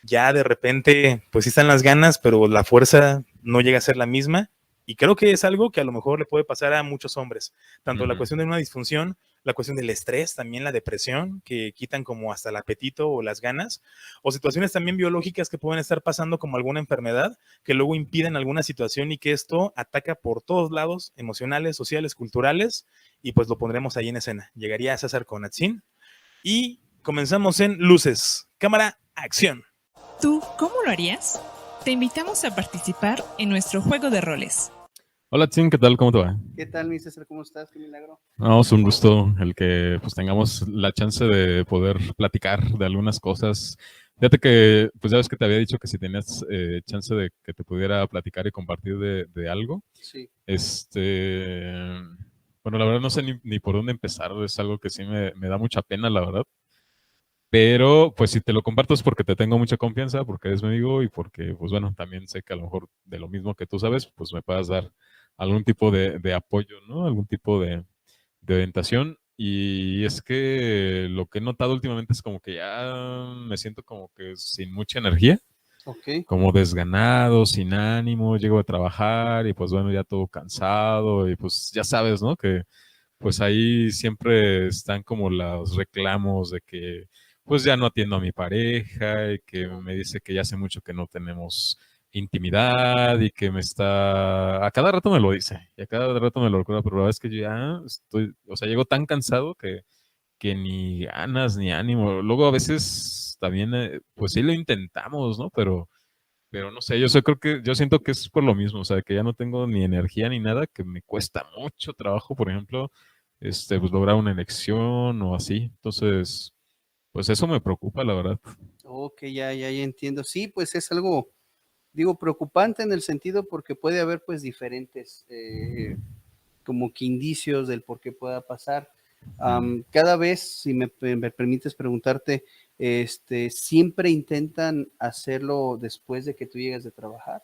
ya de repente, pues sí están las ganas, pero la fuerza no llega a ser la misma, y creo que es algo que a lo mejor le puede pasar a muchos hombres, tanto la cuestión de una disfunción, la cuestión del estrés, también la depresión, que quitan como hasta el apetito o las ganas, o situaciones también biológicas que pueden estar pasando como alguna enfermedad, que luego impiden alguna situación y que esto ataca por todos lados, emocionales, sociales, culturales, y pues lo pondremos ahí en escena. Llegaría a César con Atsin, y comenzamos en luces, cámara, acción. ¿Tú cómo lo harías? Te invitamos a participar en nuestro juego de roles. Hola, Tim, ¿qué tal? ¿Cómo te va? ¿Qué tal, mi César? ¿Cómo estás? Qué milagro. No, es un gusto el que pues tengamos la chance de poder platicar de algunas cosas. Fíjate que, pues ya ves que te había dicho que si tenías chance de que te pudiera platicar y compartir de algo. Sí. Bueno, la verdad no sé ni por dónde empezar, es algo que sí me da mucha pena, la verdad. Pero, pues si te lo comparto es porque te tengo mucha confianza, porque eres mi amigo y porque, pues bueno, también sé que a lo mejor de lo mismo que tú sabes, pues me puedas dar algún tipo de apoyo, ¿no? Algún tipo de orientación. Y es que lo que he notado últimamente es como que ya me siento como que sin mucha energía, como desganado, sin ánimo, llego a trabajar y pues bueno, ya todo cansado y pues ya sabes, ¿no? Que pues ahí siempre están como los reclamos de que pues ya no atiendo a mi pareja y que me dice que ya hace mucho que no tenemos intimidad y que me está... A cada rato me lo dice y a cada rato me lo recuerda, pero la verdad es que yo ya estoy, o sea, llego tan cansado que ni ganas ni ánimo. Luego a veces también, pues sí lo intentamos, ¿no? Pero no sé, yo siento que es por lo mismo, o sea, que ya no tengo ni energía ni nada, que me cuesta mucho trabajo, por ejemplo, pues lograr una elección o así. Entonces, pues eso me preocupa, la verdad. Ok, ya entiendo. Sí, pues es algo Digo, preocupante en el sentido porque puede haber pues diferentes como que indicios del por qué pueda pasar. Cada vez, si me permites preguntarte, ¿siempre intentan hacerlo después de que tú llegas de trabajar?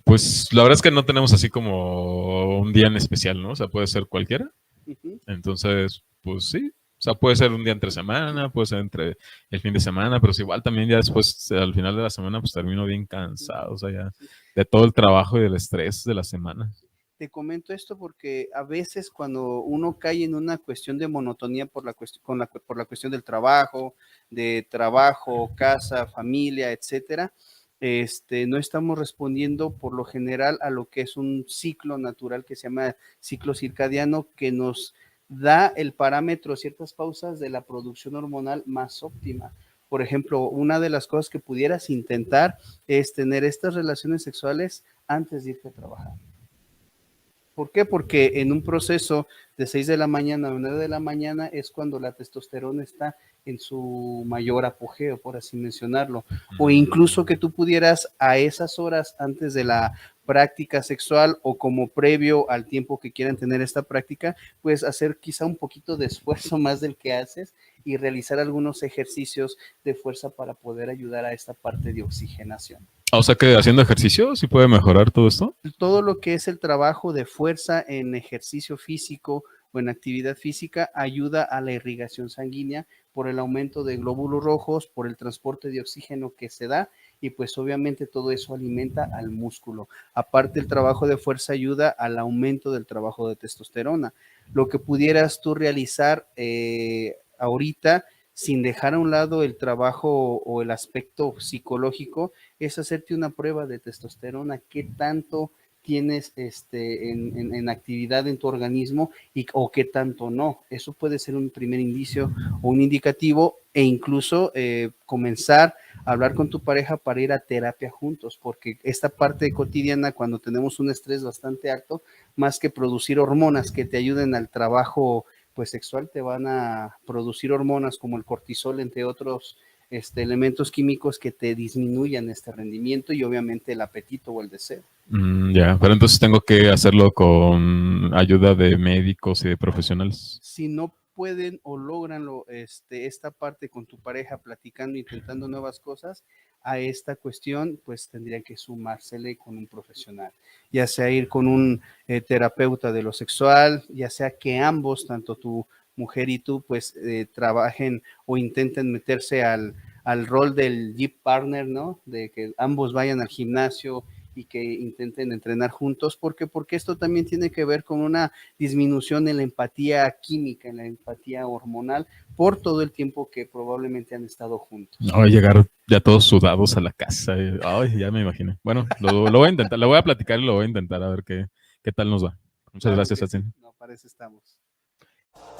Pues la verdad es que no tenemos así como un día en especial, ¿no? O sea, puede ser cualquiera. Ujú. Entonces, pues sí. O sea, puede ser un día entre semana, puede ser entre el fin de semana, pero es igual también ya después, al final de la semana, pues termino bien cansado, o sea, ya Sí. de todo el trabajo y del estrés de la semana. Te comento esto porque a veces cuando uno cae en una cuestión de monotonía por la por la cuestión del trabajo, casa, familia, etcétera, no estamos respondiendo por lo general a lo que es un ciclo natural que se llama ciclo circadiano, que nos da el parámetro, ciertas pausas de la producción hormonal más óptima. Por ejemplo, una de las cosas que pudieras intentar es tener estas relaciones sexuales antes de irte a trabajar. ¿Por qué? Porque en un proceso de 6 de la mañana a 9 de la mañana es cuando la testosterona está en su mayor apogeo, por así mencionarlo. O incluso que tú pudieras a esas horas antes de la práctica sexual o como previo al tiempo que quieran tener esta práctica, pues hacer quizá un poquito de esfuerzo más del que haces y realizar algunos ejercicios de fuerza para poder ayudar a esta parte de oxigenación. O sea que haciendo ejercicio sí puede mejorar todo esto. Todo lo que es el trabajo de fuerza en ejercicio físico o en actividad física ayuda a la irrigación sanguínea por el aumento de glóbulos rojos, por el transporte de oxígeno que se da y pues obviamente todo eso alimenta al músculo. Aparte el trabajo de fuerza ayuda al aumento del trabajo de testosterona. Lo que pudieras tú realizar ahorita sin dejar a un lado el trabajo o el aspecto psicológico es hacerte una prueba de testosterona, qué tanto tienes en actividad en tu organismo o qué tanto no. Eso puede ser un primer indicio o un indicativo e incluso comenzar a hablar con tu pareja para ir a terapia juntos, porque esta parte cotidiana cuando tenemos un estrés bastante alto, más que producir hormonas que te ayuden al trabajo pues sexual, te van a producir hormonas como el cortisol, entre otros elementos químicos que te disminuyan este rendimiento y obviamente el apetito o el deseo. Ya, pero entonces tengo que hacerlo con ayuda de médicos y de profesionales. Si no pueden o logran esta parte con tu pareja platicando, intentando nuevas cosas, a esta cuestión pues tendría que sumársele con un profesional, ya sea ir con un terapeuta de lo sexual, ya sea que ambos, tanto tu mujer y tú, pues trabajen o intenten meterse al rol del gym partner, ¿no? De que ambos vayan al gimnasio y que intenten entrenar juntos, porque esto también tiene que ver con una disminución en la empatía química, en la empatía hormonal, por todo el tiempo que probablemente han estado juntos. No, llegar ya todos sudados a la casa. Ay, ya me imaginé. Bueno, lo voy a intentar, lo voy a platicar y lo voy a intentar a ver qué tal nos va. Muchas Claro gracias, que sí. Atsin. No, para eso estamos.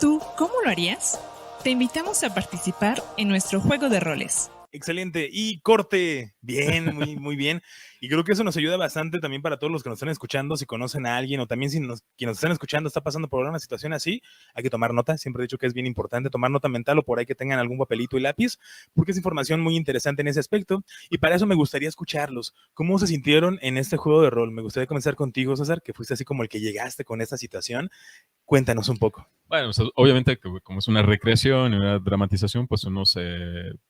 ¿Tú cómo lo harías? Te invitamos a participar en nuestro juego de roles. Excelente. Y corte. Bien, muy bien. Y creo que eso nos ayuda bastante también para todos los que nos están escuchando, si conocen a alguien o también si quien nos están escuchando está pasando por una situación así, hay que tomar nota. Siempre he dicho que es bien importante tomar nota mental o por ahí que tengan algún papelito y lápiz, porque es información muy interesante en ese aspecto. Y para eso me gustaría escucharlos. ¿Cómo se sintieron en este juego de rol? Me gustaría comenzar contigo, César, que fuiste así como el que llegaste con esta situación. Cuéntanos un poco. Bueno, pues, obviamente como es una recreación y una dramatización, pues uno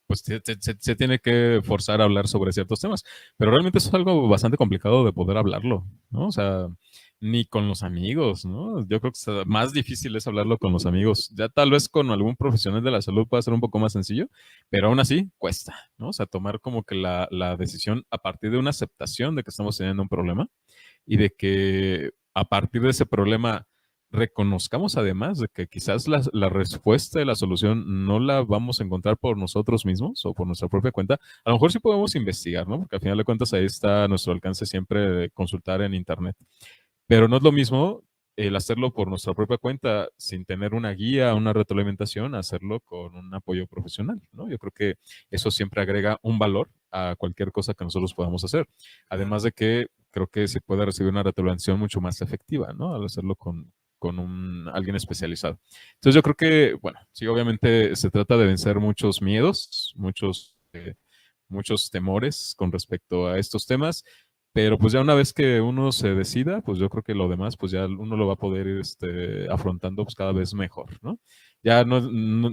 pues, se tiene que forzar a hablar sobre ciertos temas, pero realmente es algo bastante complicado de poder hablarlo, ¿no? O sea, ni con los amigos, ¿no? Yo creo que más difícil es hablarlo con los amigos. Ya tal vez con algún profesional de la salud puede ser un poco más sencillo, pero aún así cuesta, ¿no? O sea, tomar como que la decisión a partir de una aceptación de que estamos teniendo un problema y de que a partir de ese problema reconozcamos además de que quizás la respuesta y la solución no la vamos a encontrar por nosotros mismos o por nuestra propia cuenta. A lo mejor sí podemos investigar, ¿no? Porque al final de cuentas ahí está a nuestro alcance siempre de consultar en Internet. Pero no es lo mismo el hacerlo por nuestra propia cuenta sin tener una guía, una retroalimentación, hacerlo con un apoyo profesional, ¿no? Yo creo que eso siempre agrega un valor a cualquier cosa que nosotros podamos hacer. Además de que creo que se puede recibir una retroalimentación mucho más efectiva, ¿no? Al hacerlo con alguien especializado. Entonces yo creo que, bueno, sí, obviamente se trata de vencer muchos miedos, muchos temores con respecto a estos temas. Pero pues ya una vez que uno se decida, pues yo creo que lo demás, pues ya uno lo va a poder ir afrontando pues cada vez mejor, ¿no? Ya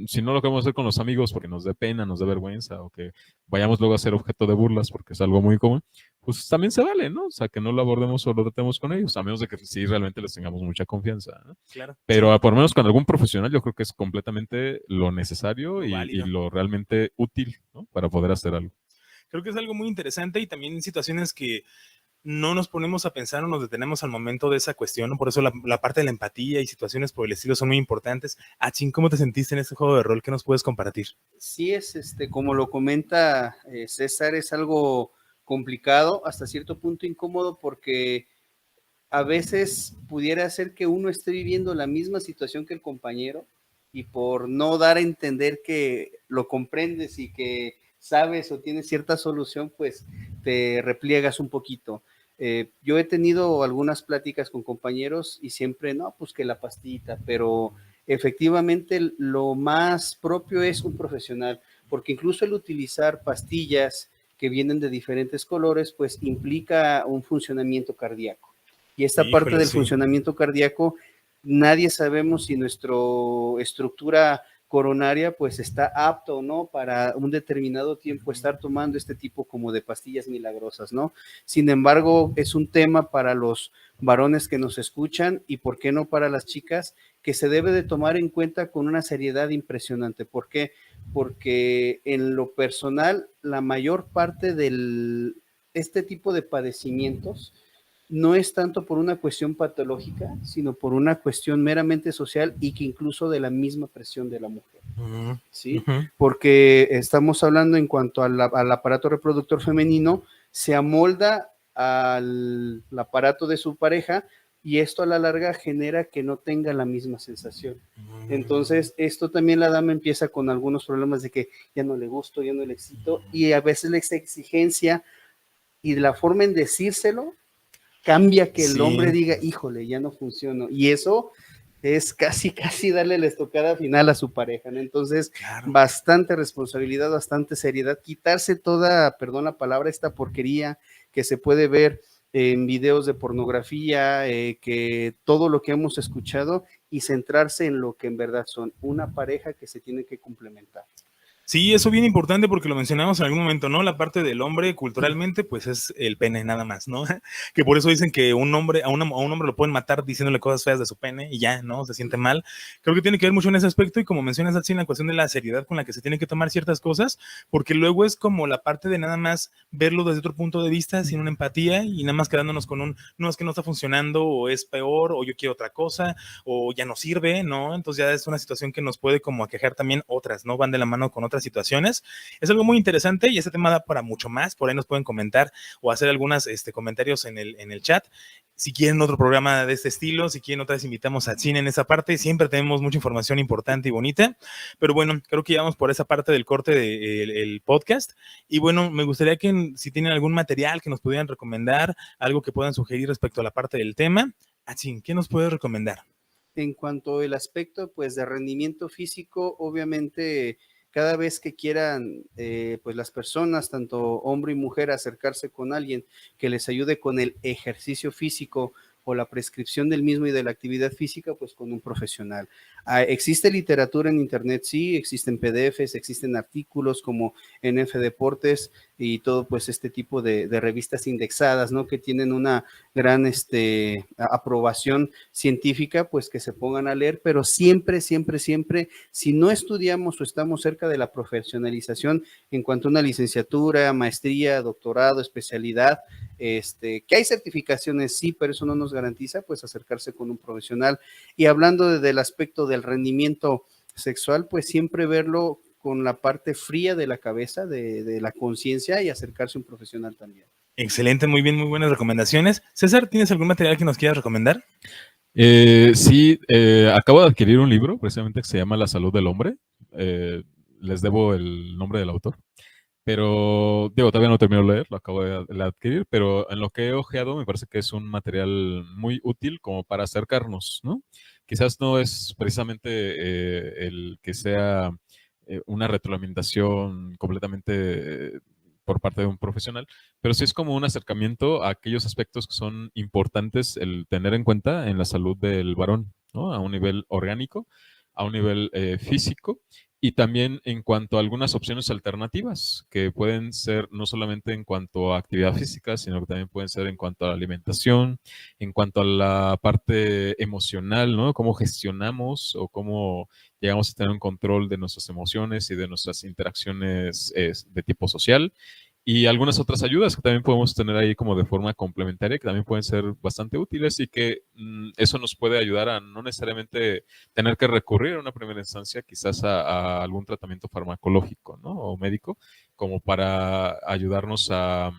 si no lo queremos hacer con los amigos porque nos dé pena, nos dé vergüenza o que vayamos luego a ser objeto de burlas porque es algo muy común, pues también se vale, ¿no? O sea, que no lo abordemos o lo tratemos con ellos, a menos de que sí realmente les tengamos mucha confianza, ¿no? Claro. Pero Sí, por lo menos con algún profesional yo creo que es completamente lo necesario y válido. lo realmente útil, ¿no? Para poder hacer algo. Creo que es algo muy interesante y también en situaciones que no nos ponemos a pensar o nos detenemos al momento de esa cuestión, ¿no? Por eso la parte de la empatía y situaciones por el estilo son muy importantes. Achín, ¿cómo te sentiste en este juego de rol? ¿Qué nos puedes compartir? Sí, como lo comenta César, es algo complicado, hasta cierto punto incómodo, porque a veces pudiera ser que uno esté viviendo la misma situación que el compañero y por no dar a entender que lo comprendes y que sabes o tienes cierta solución, pues te repliegas un poquito. Yo he tenido algunas pláticas con compañeros y siempre, no, pues que la pastillita, pero efectivamente lo más propio es un profesional, porque incluso el utilizar pastillas que vienen de diferentes colores, pues implica un funcionamiento cardíaco. Y esta parte Híjole, del sí. funcionamiento cardíaco, nadie sabemos si nuestra estructura coronaria pues está apto o no para un determinado tiempo estar tomando este tipo como de pastillas milagrosas, ¿no? Sin embargo, es un tema para los varones que nos escuchan y por qué no para las chicas, que se debe de tomar en cuenta con una seriedad impresionante. ¿Por qué? Porque en lo personal, la mayor parte de este tipo de padecimientos no es tanto por una cuestión patológica, sino por una cuestión meramente social y que incluso de la misma presión de la mujer, ¿sí? Porque estamos hablando en cuanto al aparato reproductor femenino, se amolda al aparato de su pareja y esto a la larga genera que no tenga la misma sensación. Entonces, esto también la dama empieza con algunos problemas de que ya no le gusto, ya no le excito, y a veces la exigencia y la forma en decírselo cambia que el hombre Sí, diga, híjole, ya no funcionó. Y eso es casi darle la estocada final a su pareja, ¿no? Entonces, claro. bastante responsabilidad, bastante seriedad, quitarse toda, perdón la palabra, esta porquería que se puede ver en videos de pornografía, que todo lo que hemos escuchado y centrarse en lo que en verdad son una pareja que se tiene que complementar. Sí, eso bien importante porque lo mencionamos en algún momento, ¿no? La parte del hombre culturalmente, pues es el pene nada más, ¿no? Que por eso dicen que un hombre, a un hombre lo pueden matar diciéndole cosas feas de su pene y ya, ¿no? Se siente mal. Creo que tiene que ver mucho en ese aspecto y como mencionas así en la cuestión de la seriedad con la que se tienen que tomar ciertas cosas, porque luego es como la parte de nada más verlo desde otro punto de vista, sin una empatía y nada más quedándonos con un, no, es que no está funcionando o es peor o yo quiero otra cosa o ya no sirve, ¿no? Entonces ya es una situación que nos puede como aquejar también otras, ¿no? Van de la mano con otras situaciones. Es algo muy interesante y este tema da para mucho más. Por ahí nos pueden comentar o hacer algunos comentarios en el chat. Si quieren otro programa de este estilo, si quieren otra vez invitamos a Cine en esa parte. Siempre tenemos mucha información importante y bonita. Pero bueno, creo que ya vamos por esa parte del corte del podcast. Y bueno, me gustaría que si tienen algún material que nos pudieran recomendar, algo que puedan sugerir respecto a la parte del tema. Achín, ¿qué nos puedes recomendar? En cuanto al aspecto pues de rendimiento físico, obviamente cada vez que quieran pues las personas, tanto hombre y mujer, acercarse con alguien que les ayude con el ejercicio físico o la prescripción del mismo y de la actividad física, pues con un profesional. Existe literatura en internet, sí, existen PDFs, existen artículos como en F Deportes y todo pues este tipo de revistas indexadas, ¿no? Que tienen una gran aprobación científica, pues que se pongan a leer, pero siempre, si no estudiamos o estamos cerca de la profesionalización en cuanto a una licenciatura, maestría, doctorado, especialidad, que hay certificaciones, sí, pero eso no nos garantiza, pues acercarse con un profesional. Y hablando del aspecto del rendimiento sexual, pues siempre verlo con la parte fría de la cabeza, de la conciencia y acercarse a un profesional también. Excelente, muy bien, muy buenas recomendaciones. César, ¿tienes algún material que nos quieras recomendar? Sí, acabo de adquirir un libro precisamente que se llama La salud del hombre. Les debo el nombre del autor. Pero, digo, todavía no termino de leer, lo acabo de adquirir, pero en lo que he ojeado me parece que es un material muy útil como para acercarnos, ¿no? Quizás no es precisamente el que sea una retroalimentación completamente por parte de un profesional, pero sí es como un acercamiento a aquellos aspectos que son importantes el tener en cuenta en la salud del varón, ¿no? A un nivel orgánico, a un nivel físico, y también en cuanto a algunas opciones alternativas que pueden ser no solamente en cuanto a actividad física, sino que también pueden ser en cuanto a la alimentación, en cuanto a la parte emocional, ¿no? Cómo gestionamos o cómo llegamos a tener un control de nuestras emociones y de nuestras interacciones de tipo social. Y algunas otras ayudas que también podemos tener ahí como de forma complementaria, que también pueden ser bastante útiles y que eso nos puede ayudar a no necesariamente tener que recurrir a una primera instancia quizás a algún tratamiento farmacológico, ¿no? O médico, como para ayudarnos a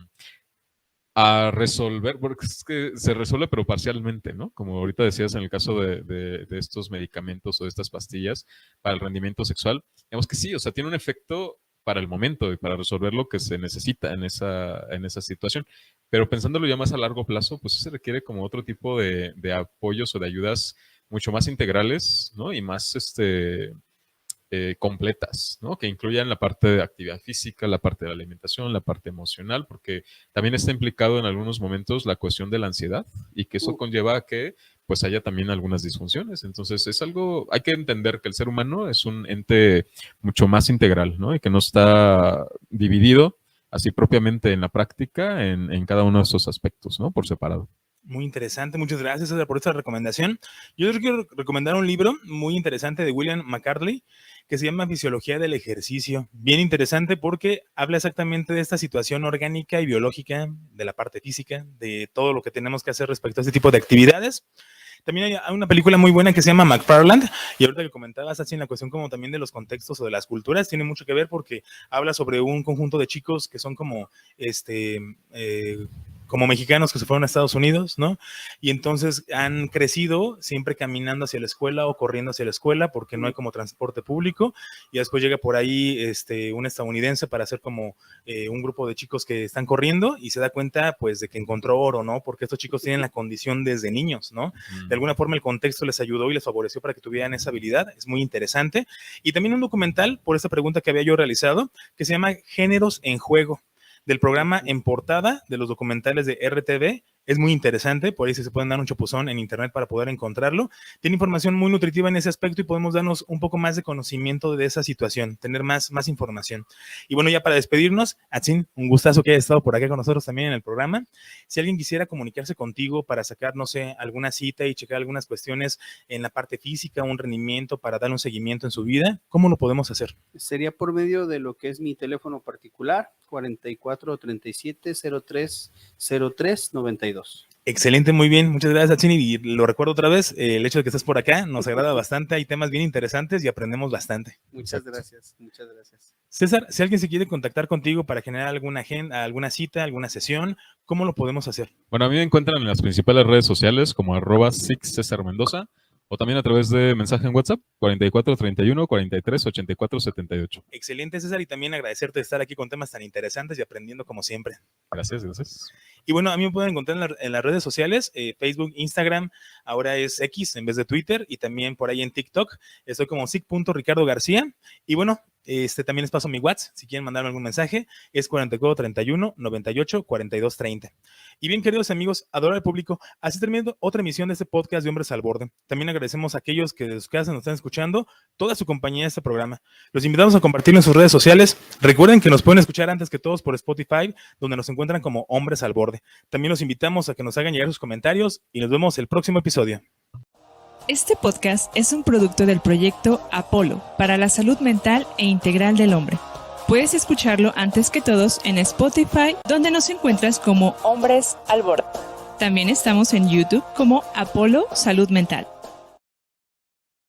resolver, porque es que se resuelve pero parcialmente, ¿no? Como ahorita decías en el caso de estos medicamentos o de estas pastillas para el rendimiento sexual, digamos que sí, o sea, tiene un efecto para el momento y para resolver lo que se necesita en esa situación. Pero pensándolo ya más a largo plazo, pues se requiere como otro tipo de apoyos o de ayudas mucho más integrales, ¿no? Y más completas, ¿no? Que incluyan la parte de actividad física, la parte de la alimentación, la parte emocional, porque también está implicado en algunos momentos la cuestión de la ansiedad y que eso conlleva a que pues haya también algunas disfunciones. Entonces es algo, hay que entender que el ser humano es un ente mucho más integral, ¿no? Y que no está dividido así propiamente en la práctica en cada uno de esos aspectos, ¿no? Por separado. Muy interesante, muchas gracias, César, por esta recomendación. Yo les quiero recomendar un libro muy interesante de William McArdley que se llama Fisiología del Ejercicio. Bien interesante porque habla exactamente de esta situación orgánica y biológica, de la parte física, de todo lo que tenemos que hacer respecto a este tipo de actividades. También hay una película muy buena que se llama McFarland, y ahorita que comentabas así en la cuestión como también de los contextos o de las culturas, tiene mucho que ver porque habla sobre un conjunto de chicos que son como como mexicanos que se fueron a Estados Unidos, ¿no? Y entonces han crecido siempre caminando hacia la escuela o corriendo hacia la escuela porque no hay como transporte público, y después llega por ahí un estadounidense para hacer como un grupo de chicos que están corriendo y se da cuenta pues de que encontró oro, ¿no? Porque estos chicos tienen la condición desde niños, ¿no? De alguna forma el contexto les ayudó y les favoreció para que tuvieran esa habilidad, es muy interesante. Y también un documental, por esta pregunta que había yo realizado, que se llama Géneros en Juego, del programa En Portada de los documentales de RTV. Es muy interesante, por ahí se pueden dar un chapuzón en internet para poder encontrarlo. Tiene información muy nutritiva en ese aspecto y podemos darnos un poco más de conocimiento de esa situación, tener más información. Y bueno, ya para despedirnos, Atzin, un gustazo que hayas estado por acá con nosotros también en el programa. Si alguien quisiera comunicarse contigo para sacar, no sé, alguna cita y checar algunas cuestiones en la parte física, un rendimiento para dar un seguimiento en su vida, ¿cómo lo podemos hacer? Sería por medio de lo que es mi teléfono particular, 44 37 03 03 92. Excelente, muy bien, muchas gracias, Atzin, y lo recuerdo otra vez, el hecho de que estés por acá nos agrada bastante, hay temas bien interesantes y aprendemos bastante. Muchas gracias, muchas gracias. César, si alguien se quiere contactar contigo para generar alguna agenda, alguna cita, alguna sesión, ¿cómo lo podemos hacer? Bueno, a mí me encuentran en las principales redes sociales como @6cesarmendoza, o también a través de mensaje en WhatsApp, 44 31 43 84 78. Excelente, César, y también agradecerte de estar aquí con temas tan interesantes y aprendiendo como siempre. Gracias, gracias. Y bueno, a mí me pueden encontrar en las redes sociales, Facebook, Instagram, ahora es X en vez de Twitter, y también por ahí en TikTok, estoy como sic.ricardogarcía, y bueno, también les paso mi WhatsApp, si quieren mandarme algún mensaje, es 44 31 98 42 30. Y bien, queridos amigos, adorable público, así termina otra emisión de este podcast de Hombres al Borde. También agradecemos a aquellos que desde sus casas nos están escuchando, toda su compañía en este programa. Los invitamos a compartirlo en sus redes sociales. Recuerden que nos pueden escuchar antes que todos por Spotify, donde nos encuentran como Hombres al Borde. También los invitamos a que nos hagan llegar sus comentarios y nos vemos el próximo episodio. Este podcast es un producto del proyecto Apolo para la salud mental e integral del hombre. Puedes escucharlo antes que todos en Spotify, donde nos encuentras como Hombres al Borde. También estamos en YouTube como Apolo Salud Mental.